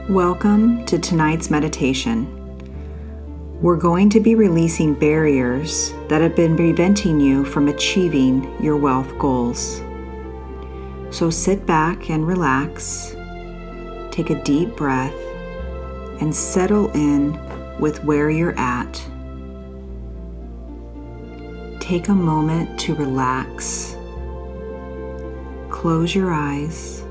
Welcome to tonight's meditation. We're going to be releasing barriers that have been preventing you from achieving your wealth goals. So sit back and relax, take a deep breath, and settle in with where you're at. Take a moment to relax. Close your eyes.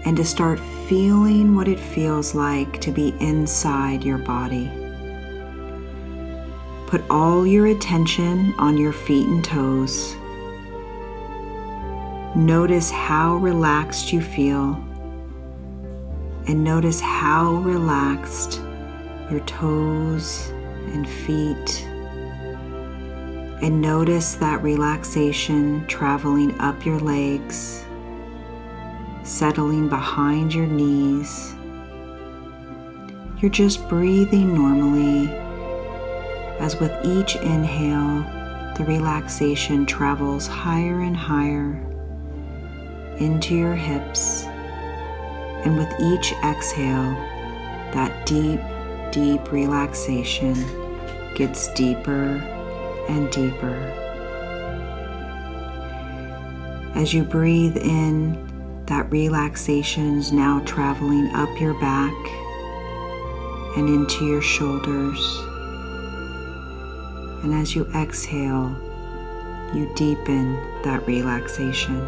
And to start feeling what it feels like to be inside your body. Put all your attention on your feet and toes. Notice how relaxed you feel, and notice how relaxed your toes and feet, and notice that relaxation traveling up your legs, settling behind your knees. You're just breathing normally as with each inhale, the relaxation travels higher and higher into your hips. And with each exhale, that deep, deep relaxation gets deeper and deeper. As you breathe in, that relaxation's now traveling up your back and into your shoulders. And as you exhale, you deepen that relaxation.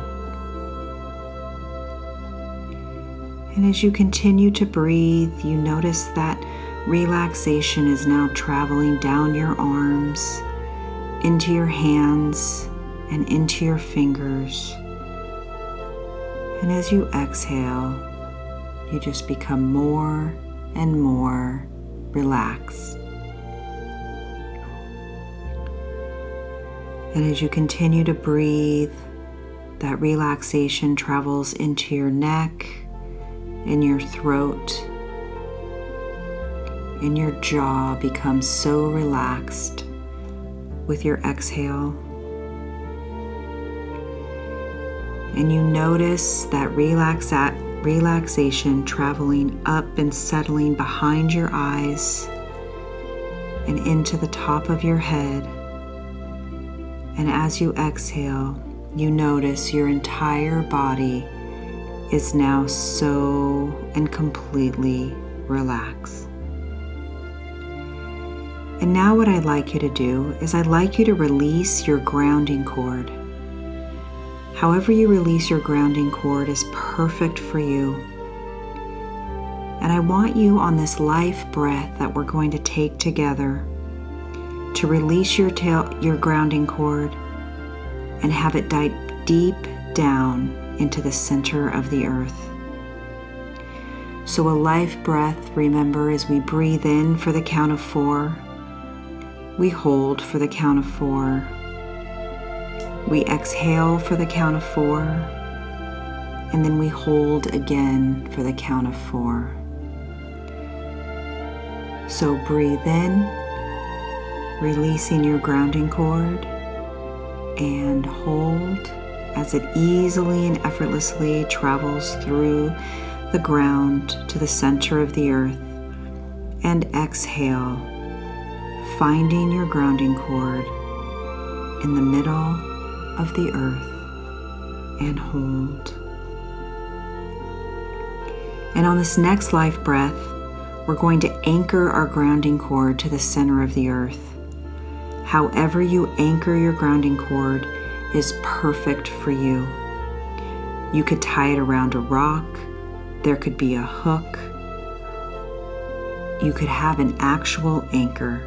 And as you continue to breathe, you notice that relaxation is now traveling down your arms, into your hands, and into your fingers. And as you exhale, you just become more and more relaxed. And as you continue to breathe, that relaxation travels into your neck, and your throat, and your jaw becomes so relaxed with your exhale. And you notice that relaxation traveling up and settling behind your eyes and into the top of your head. And as you exhale, you notice your entire body is now so and completely relaxed. And now what I'd like you to do is I'd like you to release your grounding cord. However you release your grounding cord is perfect for you. And I want you on this life breath that we're going to take together to release your grounding cord and have it dive deep down into the center of the earth. So a life breath, remember, as we breathe in for the count of 4, we hold for the count of 4. We exhale for the count of 4, and then we hold again for the count of 4. So breathe in, releasing your grounding cord, and hold as it easily and effortlessly travels through the ground to the center of the earth. And exhale, finding your grounding cord in the middle of the earth, and hold. And on this next life breath, we're going to anchor our grounding cord to the center of the earth. However you anchor your grounding cord is perfect for you. You could tie it around a rock. There could be a hook. You could have an actual anchor.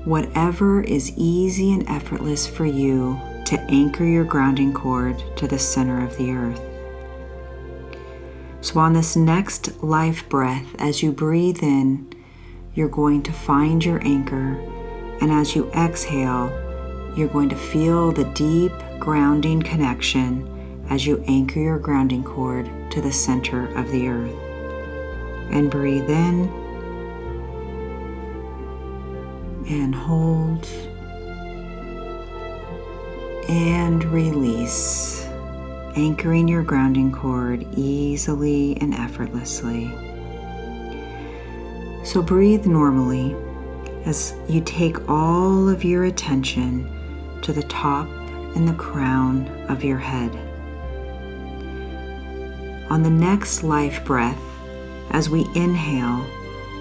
Whatever is easy and effortless for you to anchor your grounding cord to the center of the earth. So on this next life breath, as you breathe in, you're going to find your anchor, and as you exhale, you're going to feel the deep grounding connection as you anchor your grounding cord to the center of the earth. And breathe in, and hold, and release. anchoring your grounding cord easily and effortlessly. So breathe normally as you take all of your attention to the top and the crown of your head. On the next life breath, as we inhale,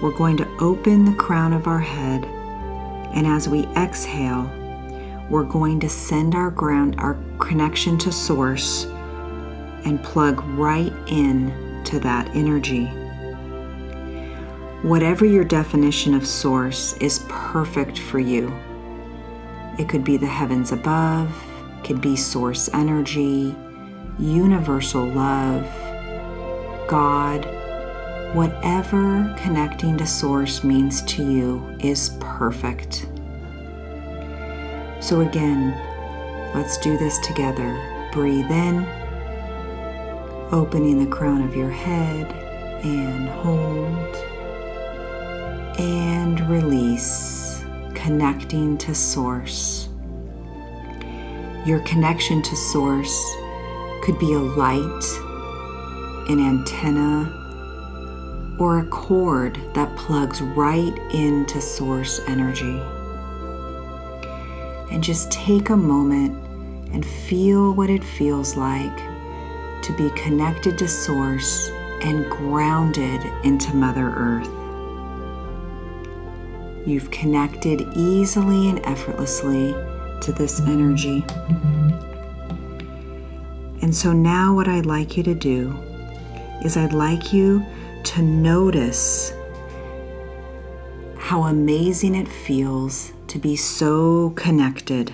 we're going to open the crown of our head, and as we exhale, we're going to send our connection to Source and plug right in to that energy. Whatever your definition of Source is perfect for you. It could be the heavens above, could be Source energy, universal love, God. Whatever connecting to Source means to you is perfect. So again, let's do this together. Breathe in, opening the crown of your head, and hold, and release, connecting to Source. Your connection to Source could be a light, an antenna, or a cord that plugs right into Source energy. And just take a moment and feel what it feels like to be connected to Source and grounded into Mother Earth. You've connected easily and effortlessly to this energy. And so now what I'd like you to do is I'd like you to notice how amazing it feels to be so connected.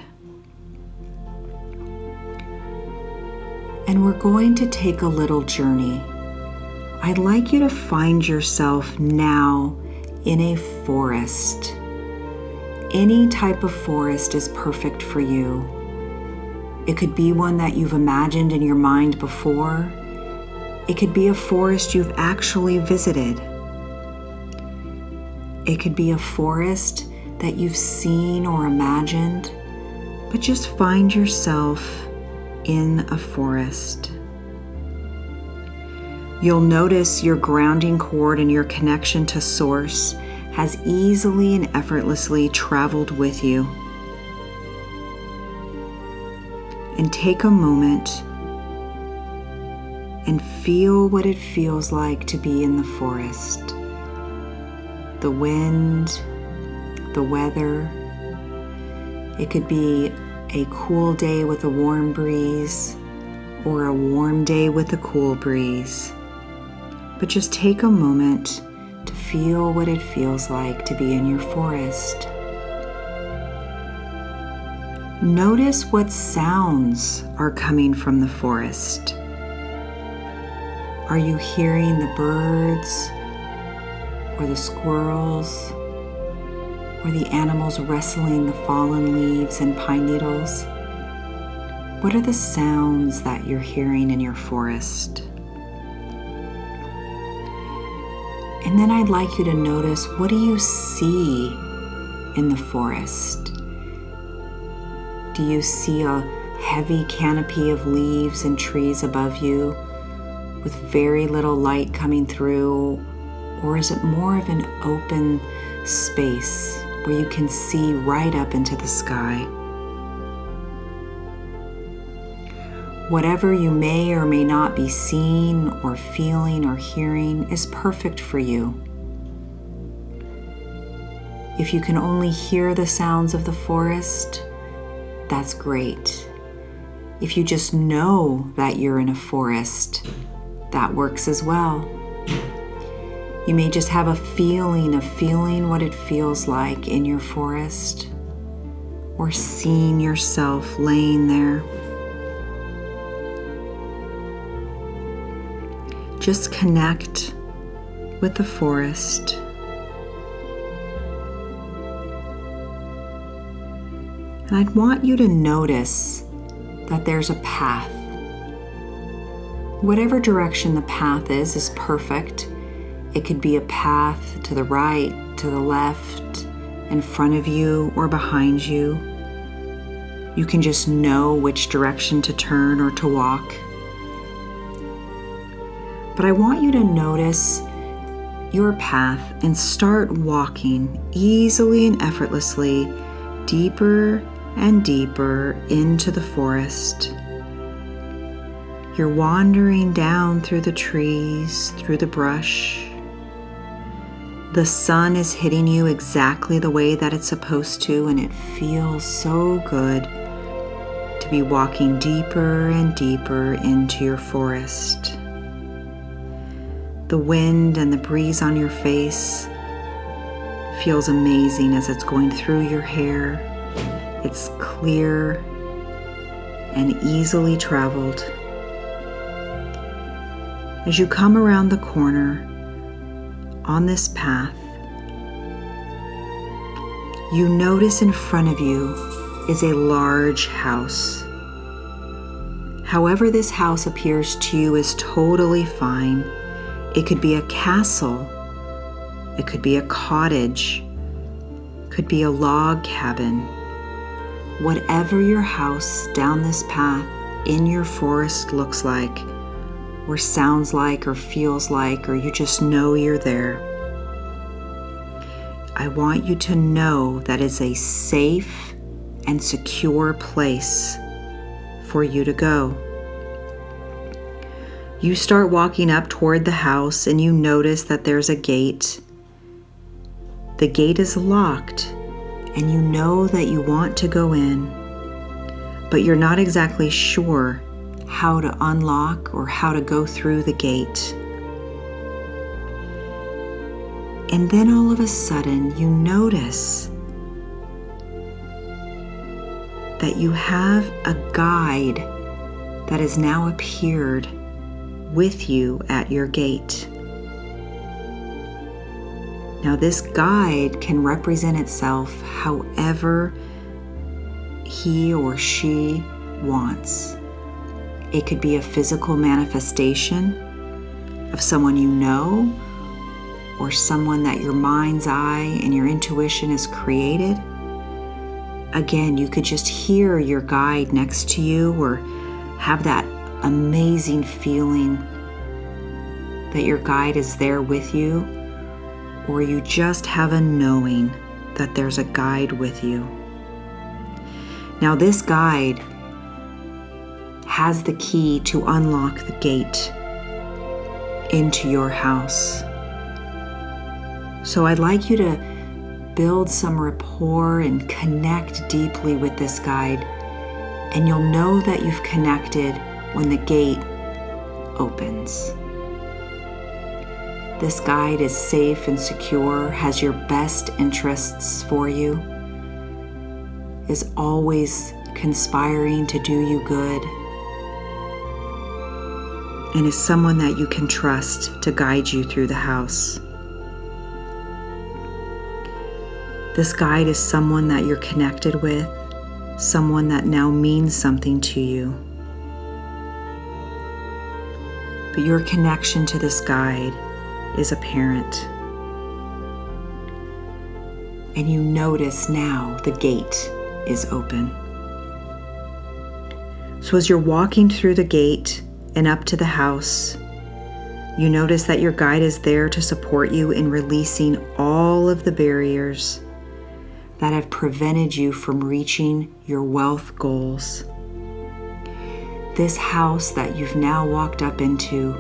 And we're going to take a little journey. I'd like you to find yourself now in a forest. Any type of forest is perfect for you. It could be one that you've imagined in your mind before. It could be a forest you've actually visited. It could be a forest that you've seen or imagined, but just find yourself in a forest. You'll notice your grounding cord and your connection to Source has easily and effortlessly traveled with you. And take a moment and feel what it feels like to be in the forest. The wind, the weather. It could be a cool day with a warm breeze or a warm day with a cool breeze. But just take a moment to feel what it feels like to be in your forest. Notice what sounds are coming from the forest. Are you hearing the birds or the squirrels or the animals wrestling the fallen leaves and pine needles? What are the sounds that you're hearing in your forest? And then I'd like you to notice, what do you see in the forest? Do you see a heavy canopy of leaves and trees above you with very little light coming through? Or is it more of an open space where you can see right up into the sky? Whatever you may or may not be seeing or feeling or hearing is perfect for you. If you can only hear the sounds of the forest, that's great. If you just know that you're in a forest, that works as well. You may just have a feeling of feeling what it feels like in your forest, or seeing yourself laying there. Just connect with the forest. And I'd want you to notice that there's a path. Whatever direction the path is perfect. It could be a path to the right, to the left, in front of you, or behind you. You can just know which direction to turn or to walk. But I want you to notice your path and start walking easily and effortlessly deeper and deeper into the forest. You're wandering down through the trees, through the brush. The sun is hitting you exactly the way that it's supposed to, and it feels so good to be walking deeper and deeper into your forest. The wind and the breeze on your face feels amazing as it's going through your hair. It's clear and easily traveled. As you come around the corner on this path, you notice in front of you is a large house. However, this house appears to you is totally fine. It could be a castle, it could be a cottage, could be a log cabin. Whatever your house down this path in your forest looks like, or sounds like, or feels like, or you just know you're there, I want you to know that it's a safe and secure place for you to go. You start walking up toward the house and you notice that there's a gate. The gate is locked and you know that you want to go in, but you're not exactly sure how to unlock or how to go through the gate. And then all of a sudden you notice that you have a guide that has now appeared with you at your gate. Now, this guide can represent itself however he or she wants. It could be a physical manifestation of someone you know, or someone that your mind's eye and your intuition has created. Again, you could just hear your guide next to you, or have that amazing feeling that your guide is there with you, or you just have a knowing that there's a guide with you. Now, this guide has the key to unlock the gate into your house. So I'd like you to build some rapport and connect deeply with this guide, and you'll know that you've connected when the gate opens. This guide is safe and secure, has your best interests for you, is always conspiring to do you good, and is someone that you can trust to guide you through the house. This guide is someone that you're connected with, someone that now means something to you. But your connection to this guide is apparent. And you notice now the gate is open. So as you're walking through the gate and up to the house, you notice that your guide is there to support you in releasing all of the barriers that have prevented you from reaching your wealth goals. This house that you've now walked up into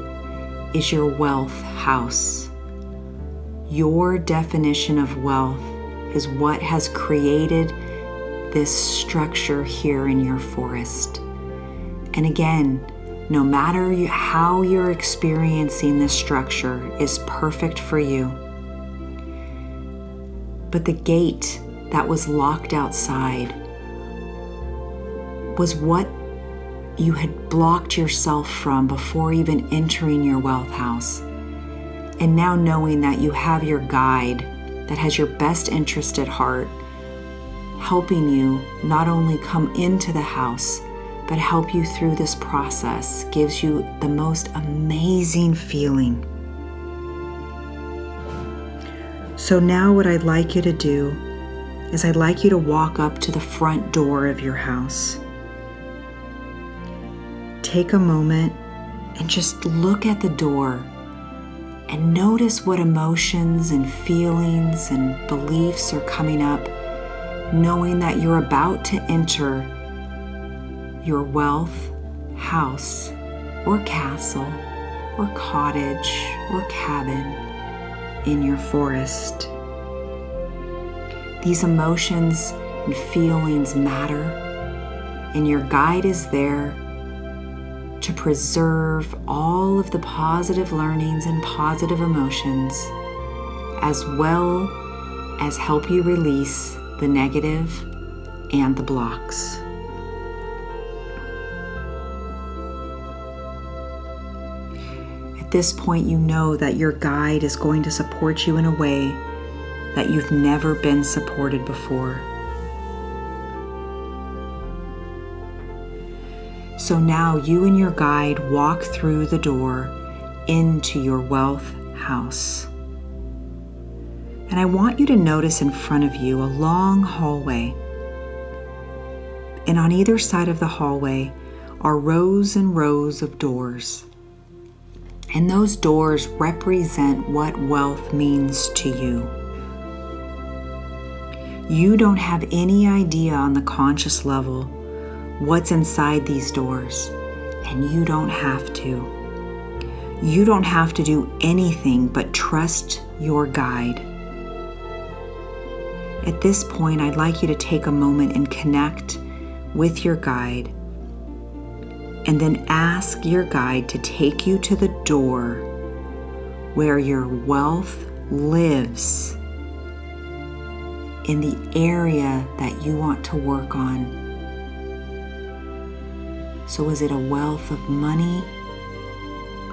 is your wealth house. Your definition of wealth is what has created this structure here in your forest. And again, no matter how you're experiencing this structure is perfect for you. But the gate that was locked outside was what you had blocked yourself from before even entering your wealth house. And now knowing that you have your guide that has your best interest at heart, helping you not only come into the house, but help you through this process, gives you the most amazing feeling. So now what I'd like you to do is I'd like you to walk up to the front door of your house. Take a moment and just look at the door and notice what emotions and feelings and beliefs are coming up, knowing that you're about to enter your wealth house or castle or cottage or cabin in your forest. These emotions and feelings matter, and your guide is there to preserve all of the positive learnings and positive emotions, as well as help you release the negative and the blocks. At this point, you know that your guide is going to support you in a way that you've never been supported before. So now you and your guide walk through the door into your wealth house. And I want you to notice in front of you a long hallway. And on either side of the hallway are rows and rows of doors. And those doors represent what wealth means to you. You don't have any idea on the conscious level what's inside these doors, and you don't have to. You don't have to do anything but trust your guide. At this point, I'd like you to take a moment and connect with your guide, and then ask your guide to take you to the door where your wealth lives, in the area that you want to work on. So is it a wealth of money,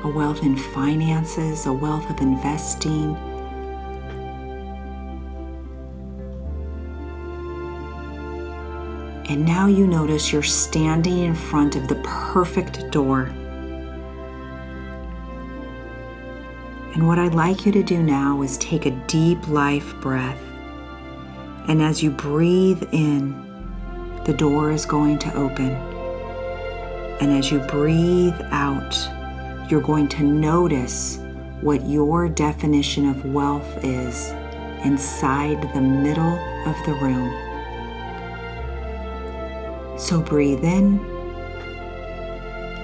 a wealth in finances, a wealth of investing? And now you notice you're standing in front of the perfect door. And what I'd like you to do now is take a deep life breath. And as you breathe in, the door is going to open. And as you breathe out, you're going to notice what your definition of wealth is inside the middle of the room. So breathe in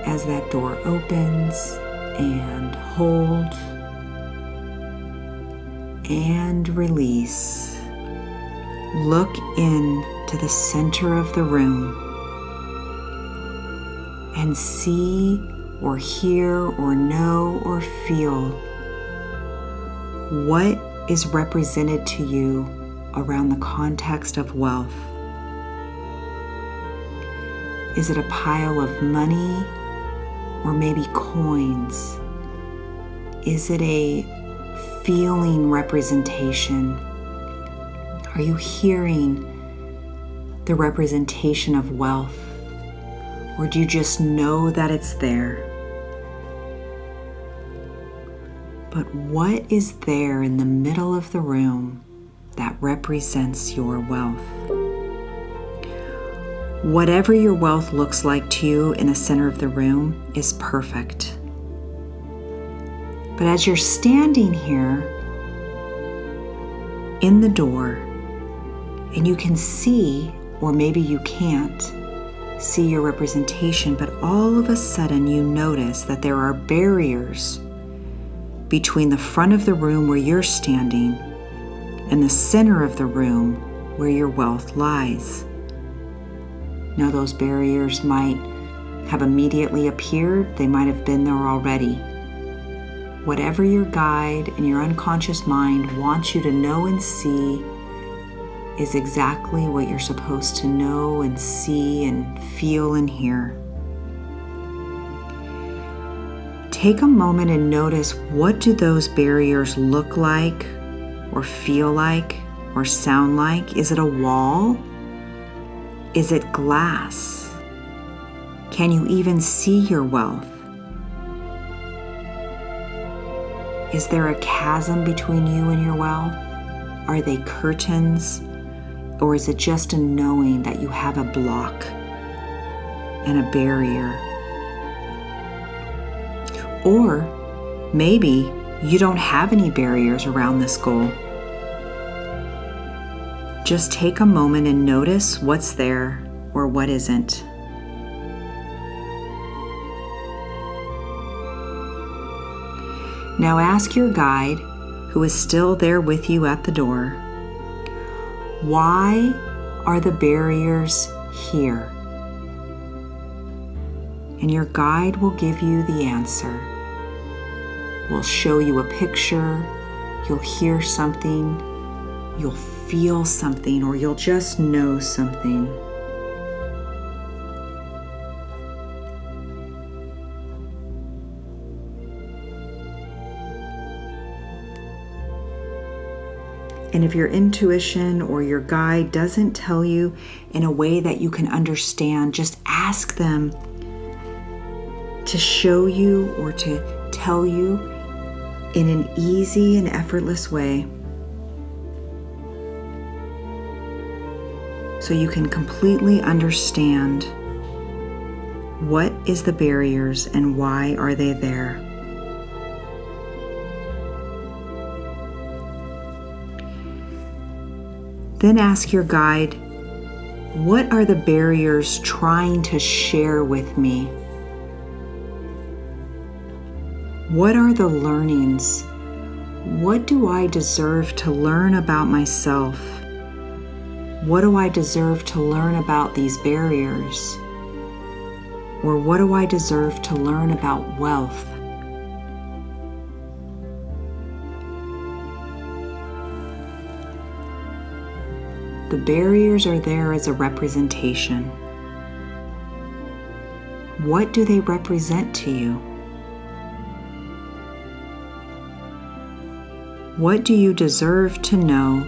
as that door opens, and hold and release. Look into the center of the room and see or hear or know or feel what is represented to you around the context of wealth. Is it a pile of money or maybe coins? Is it a feeling representation? Are you hearing the representation of wealth? Or do you just know that it's there? But what is there in the middle of the room that represents your wealth? Whatever your wealth looks like to you in the center of the room is perfect. But as you're standing here in the door, and you can see, or maybe you can't see your representation, but all of a sudden you notice that there are barriers between the front of the room where you're standing and the center of the room where your wealth lies. Now, those barriers might have immediately appeared. They might have been there already. Whatever your guide and your unconscious mind wants you to know and see is exactly what you're supposed to know and see and feel and hear. Take a moment and notice, what do those barriers look like or feel like or sound like? Is it a wall? Is it glass? Can you even see your wealth? Is there a chasm between you and your wealth? Are they curtains? Or is it just a knowing that you have a block and a barrier? Or maybe you don't have any barriers around this goal. Just take a moment and notice what's there or what isn't. Now ask your guide, who is still there with you at the door, why are the barriers here? And your guide will give you the answer. Will show you a picture, you'll hear something, you'll feel something, or you'll just know something. And if your intuition or your guide doesn't tell you in a way that you can understand, just ask them to show you or to tell you in an easy and effortless way, so you can completely understand what is the barriers and why are they there. Then ask your guide, what are the barriers trying to share with me? What are the learnings? What do I deserve to learn about myself? What do I deserve to learn about these barriers? Or what do I deserve to learn about wealth? The barriers are there as a representation. What do they represent to you? What do you deserve to know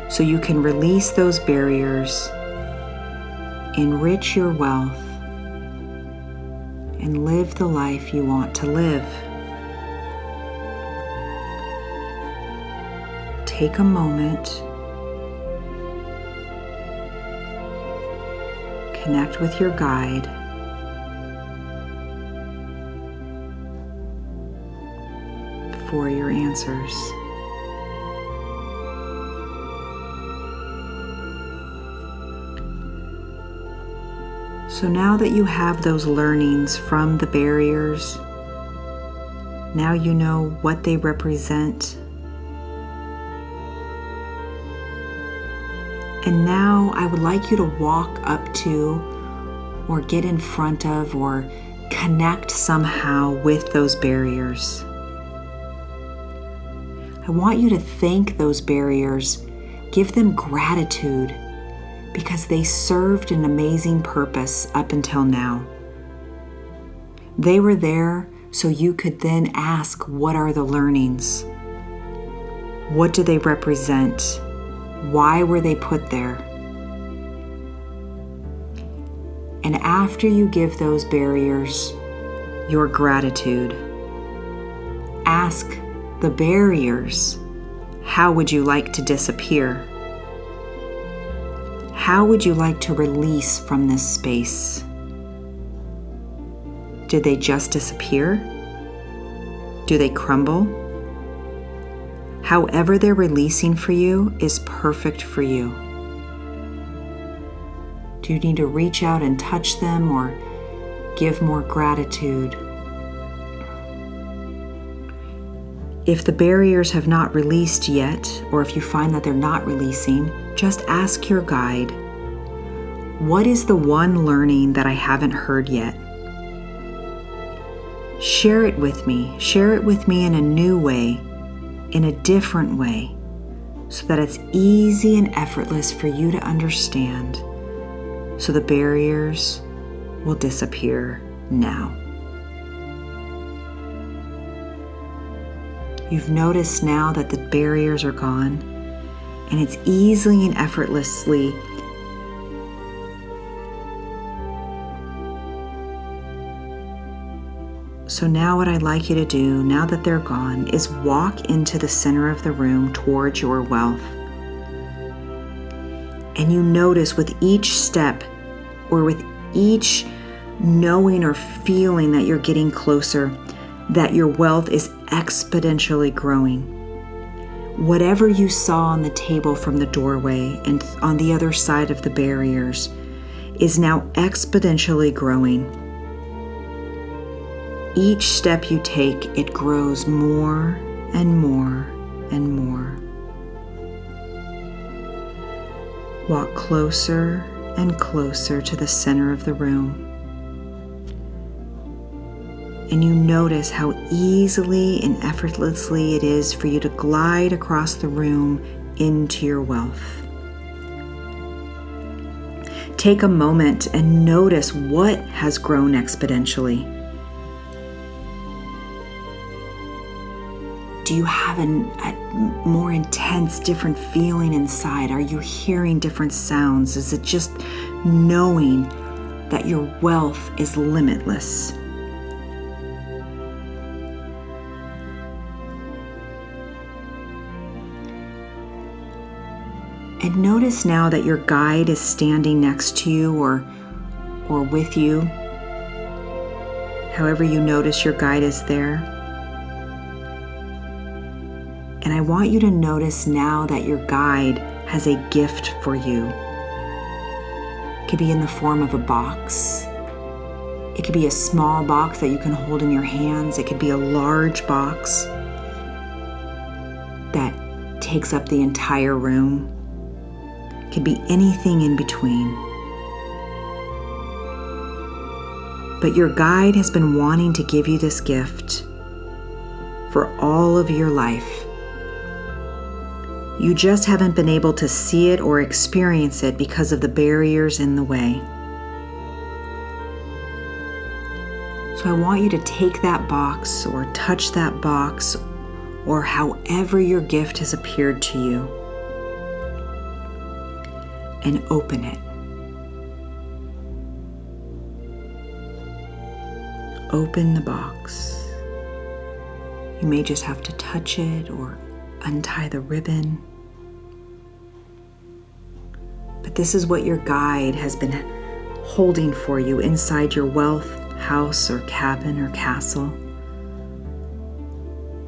so you can release those barriers, enrich your wealth, and live the life you want to live? Take a moment. Connect with your guide. For your answers. So now that you have those learnings from the barriers, now you know what they represent. And now I would like you to walk up to, or get in front of, or connect somehow with those barriers. I want you to thank those barriers, give them gratitude, because they served an amazing purpose up until now. They were there so you could then ask, what are the learnings? What do they represent? Why were they put there? And after you give those barriers your gratitude, ask the barriers, how would you like to disappear? How would you like to release from this space? Did they just disappear? Do they crumble? However they're releasing for you is perfect for you. Do you need to reach out and touch them or give more gratitude? If the barriers have not released yet, or if you find that they're not releasing, just ask your guide, what is the one learning that I haven't heard yet? Share it with me. Share it with me in a new way, in a different way, so that it's easy and effortless for you to understand, so the barriers will disappear now. You've noticed now that the barriers are gone, and it's easily and effortlessly So now what I'd like you to do, now that they're gone, is walk into the center of the room towards your wealth. And you notice with each step, or with each knowing or feeling that you're getting closer, that your wealth is exponentially growing. Whatever you saw on the table from the doorway and on the other side of the barriers is now exponentially growing. Each step you take, it grows more and more and more. Walk closer and closer to the center of the room. And you notice how easily and effortlessly it is for you to glide across the room into your wealth. Take a moment and notice what has grown exponentially. Do you have a more intense, different feeling inside? Are you hearing different sounds? Is it just knowing that your wealth is limitless? And notice now that your guide is standing next to you or with you. However you notice your guide is there. And I want you to notice now that your guide has a gift for you. It could be in the form of a box. It could be a small box that you can hold in your hands. It could be a large box that takes up the entire room. It could be anything in between. But your guide has been wanting to give you this gift for all of your life. You just haven't been able to see it or experience it because of the barriers in the way. So I want you to take that box or touch that box or however your gift has appeared to you and open it. Open the box. You may just have to touch it or untie the ribbon. But this is what your guide has been holding for you inside your wealth house or cabin or castle.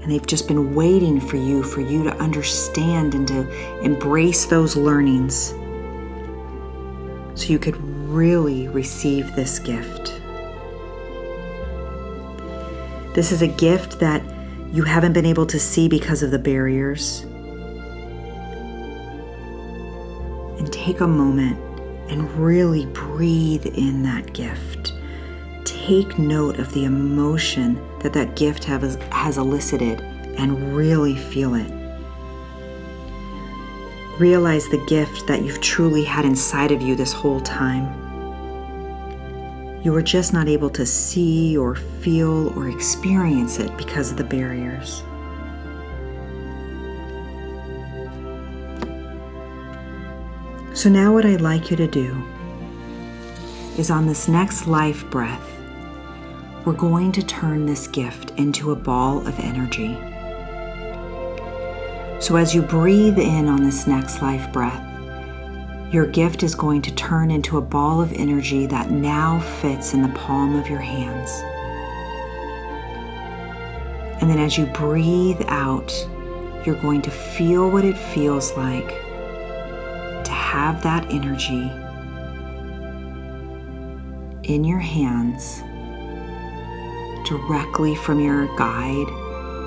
And they've just been waiting for you to understand and to embrace those learnings so you could really receive this gift. This is a gift that you haven't been able to see because of the barriers. And take a moment and really breathe in that gift. Take note of the emotion that gift has elicited and really feel it. Realize the gift that you've truly had inside of you this whole time. You were just not able to see or feel or experience it because of the barriers. So now what I'd like you to do is on this next life breath, we're going to turn this gift into a ball of energy. So as you breathe in on this next life breath, your gift is going to turn into a ball of energy that now fits in the palm of your hands. And then as you breathe out, you're going to feel what it feels like to have that energy in your hands directly from your guide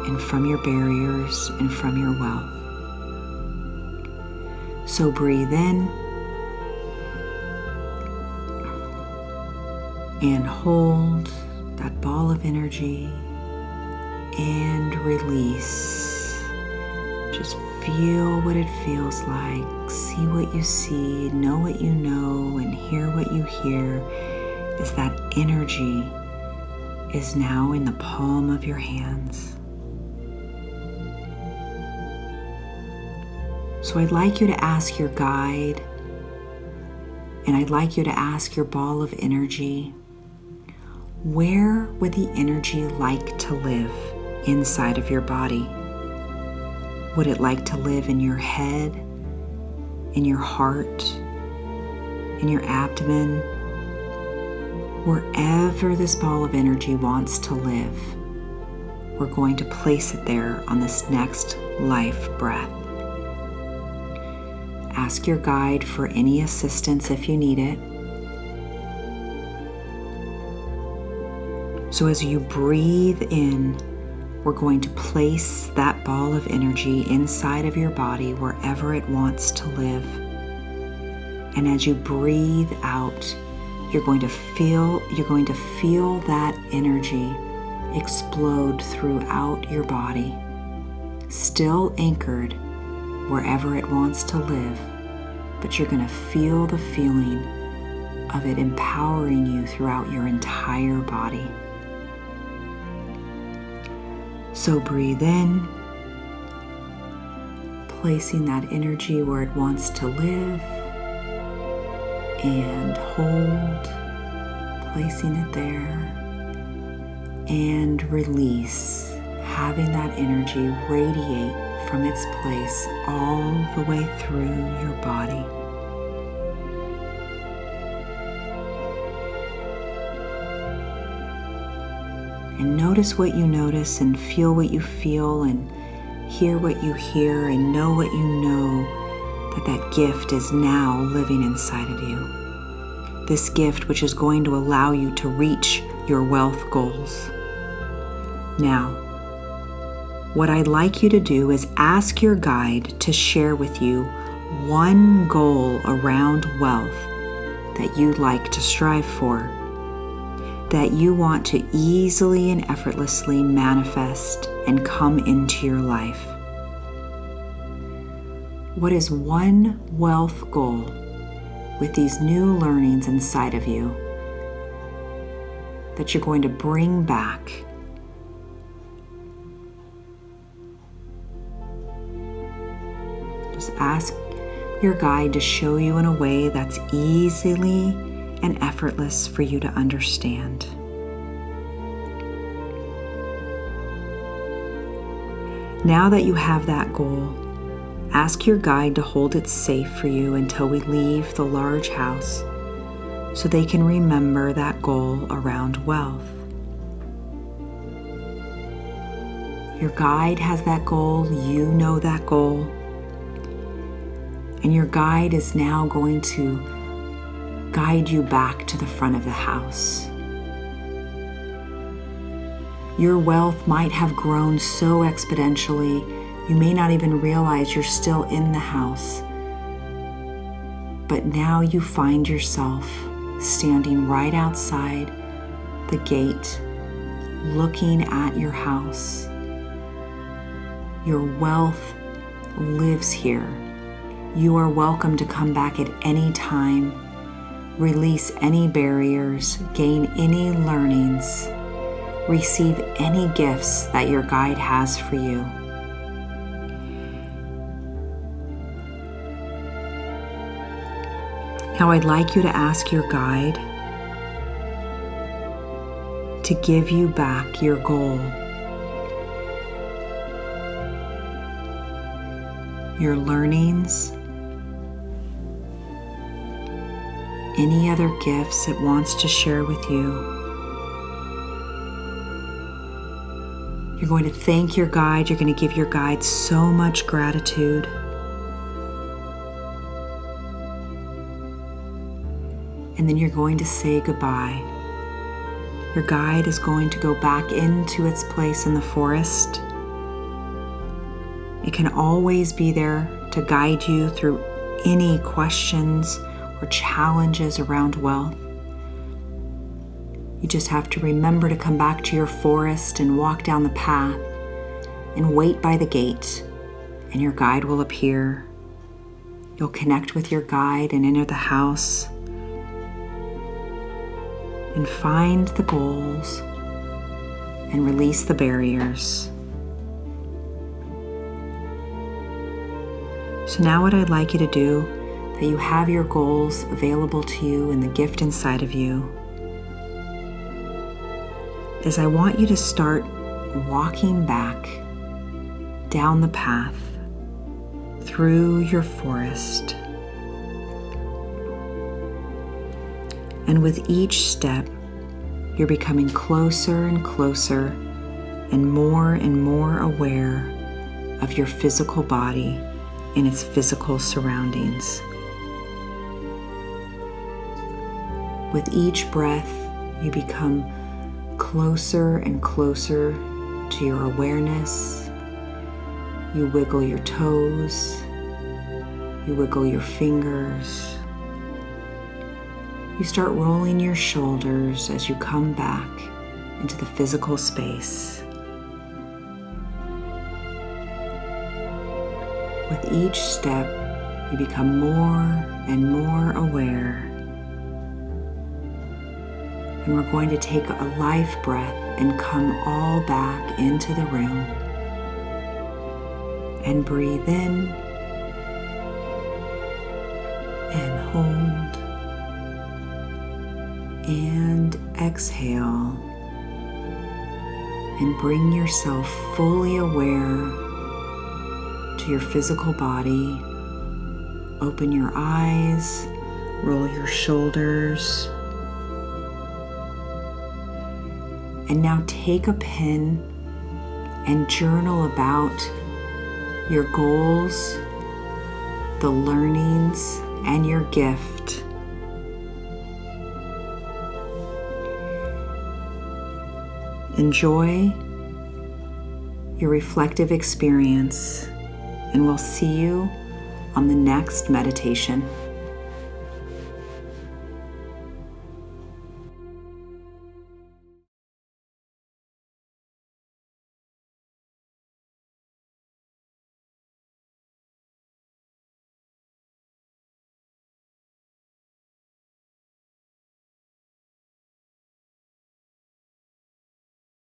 and from your barriers and from your wealth. So breathe in and hold that ball of energy and release. Just feel what it feels like, see what you see, know what you know, and hear what you hear as that energy is now in the palm of your hands. So I'd like you to ask your guide, and I'd like you to ask your ball of energy, where would the energy like to live inside of your body? Would it like to live in your head, in your heart, in your abdomen? Wherever this ball of energy wants to live, we're going to place it there on this next life breath. Ask your guide for any assistance if you need it. So as you breathe in, we're going to place that ball of energy inside of your body wherever it wants to live. And as you breathe out, you're going to feel that energy explode throughout your body, still anchored wherever it wants to live, but you're going to feel the feeling of it empowering you throughout your entire body. So breathe in, placing that energy where it wants to live, and hold, placing it there, and release, having that energy radiate from its place all the way through your body. And notice what you notice, and feel what you feel, and hear what you hear, and know what you know, that gift is now living inside of you. This gift which is going to allow you to reach your wealth goals. Now, what I'd like you to do is ask your guide to share with you one goal around wealth that you'd like to strive for, that you want to easily and effortlessly manifest and come into your life. What is one wealth goal with these new learnings inside of you that you're going to bring back? Just ask your guide to show you in a way that's easily and effortless for you to understand. Now that you have that goal, ask your guide to hold it safe for you until we leave the large house so they can remember that goal around wealth. Your guide has that goal, you know that goal, and your guide is now going to guide you back to the front of the house. Your wealth might have grown so exponentially, you may not even realize you're still in the house. But now you find yourself standing right outside the gate, looking at your house. Your wealth lives here. You are welcome to come back at any time, release any barriers, gain any learnings, receive any gifts that your guide has for you. Now I'd like you to ask your guide to give you back your goal, your learnings, any other gifts it wants to share with you. You're going to thank your guide. You're going to give your guide so much gratitude. And then you're going to say goodbye. Your guide is going to go back into its place in the forest. It can always be there to guide you through any questions or challenges around wealth. You just have to remember to come back to your forest and walk down the path and wait by the gate, and your guide will appear. You'll connect with your guide and enter the house and find the goals and release the barriers. So now what I'd like you to do, that you have your goals available to you and the gift inside of you, is I want you to start walking back down the path through your forest. And with each step, you're becoming closer and closer and more aware of your physical body and its physical surroundings. With each breath, you become closer and closer to your awareness. You wiggle your toes, you wiggle your fingers. You start rolling your shoulders as you come back into the physical space. With each step, you become more and more aware. And we're going to take a life breath and come all back into the room. And breathe in and hold and exhale. And bring yourself fully aware to your physical body. Open your eyes, roll your shoulders. And now take a pen and journal about your goals, the learnings, and your gift. Enjoy your reflective experience, and we'll see you on the next meditation.